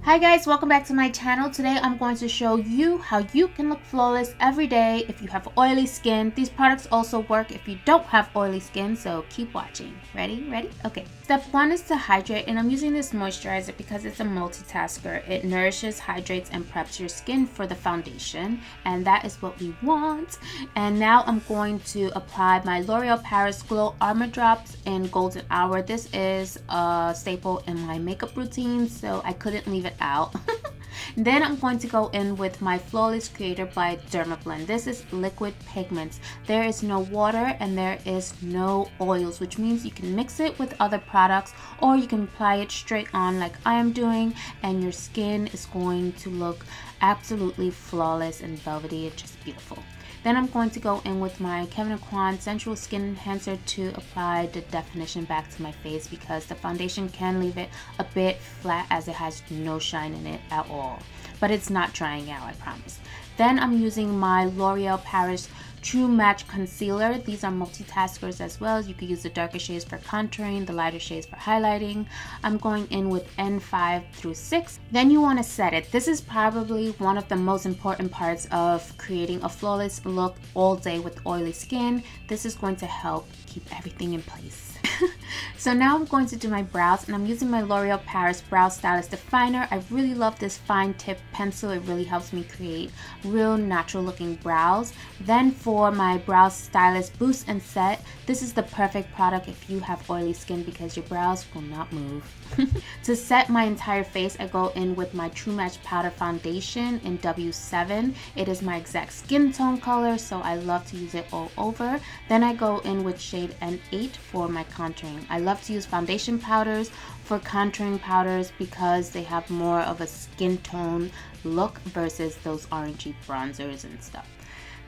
Hi guys, welcome back to my channel. Today I'm going to show you how you can look flawless every day if you have oily skin. These products also work if you don't have oily skin, so keep watching. Ready? Okay. Step 1 is to hydrate, and I'm using this moisturizer because it's a multitasker. It nourishes, hydrates, and preps your skin for the foundation, and that is what we want. And now I'm going to apply my L'Oreal Paris Glow Armour Drops in Golden Hour. This is a staple in my makeup routine, so I couldn't leave it out. Then I'm going to go in with my Flawless Creator by Dermablend. This is liquid pigments. There is no water and there is no oils, which means you can mix it with other products or you can apply it straight on like I am doing, and your skin is going to look absolutely flawless and velvety and just beautiful. Then I'm going to go in with my Kevyn Sensual Skin Enhancer to apply the definition back to my face, because the foundation can leave it a bit flat as it has no shine in it at all. But it's not drying out, I promise. Then I'm using my L'Oreal Paris True Match Concealer. These are multitaskers as well. You could use the darker shades for contouring, the lighter shades for highlighting. I'm going in with N5 through 6. Then you want to set it. This is probably one of the most important parts of creating a flawless look all day with oily skin. This is going to help keep everything in place. So now I'm going to do my brows, and I'm using my L'Oreal Paris Brow Stylist Definer. I really love this fine tip pencil. It really helps me create real natural looking brows. Then for my Brow Stylist Boost and Set, this is the perfect product if you have oily skin because your brows will not move. To set my entire face, I go in with my True Match Powder Foundation in W7. It is my exact skin tone color, so I love to use it all over. Then I go in with shade N8 for my contouring. I love to use foundation powders for contouring powders because they have more of a skin tone look versus those orangey bronzers and stuff.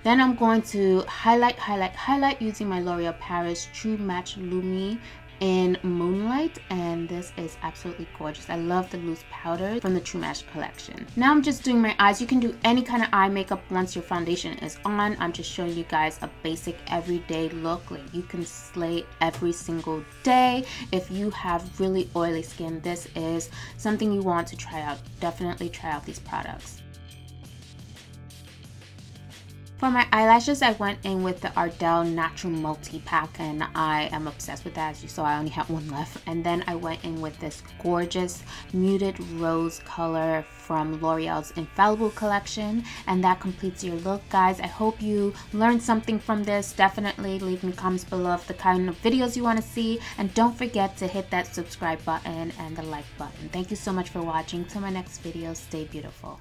Then I'm going to highlight using my L'Oreal Paris True Match Lumi in Moonlight, and this is absolutely gorgeous. I love the loose powder from the True Match collection. Now I'm just doing my eyes. You can do any kind of eye makeup once your foundation is on. I'm just showing you guys a basic everyday look. Like, you can slay every single day. If you have really oily skin, this is something you want to try out. Definitely try out these products. For my eyelashes, I went in with the Ardell Natural Multi-Pack, and I am obsessed with that. As you saw, I only have one left. And then I went in with this gorgeous muted rose color from L'Oreal's Infallible collection, and that completes your look, guys. I hope you learned something from this. Definitely leave me comments below of the kind of videos you want to see, and don't forget to hit that subscribe button and the like button. Thank you so much for watching. Till my next video, stay beautiful.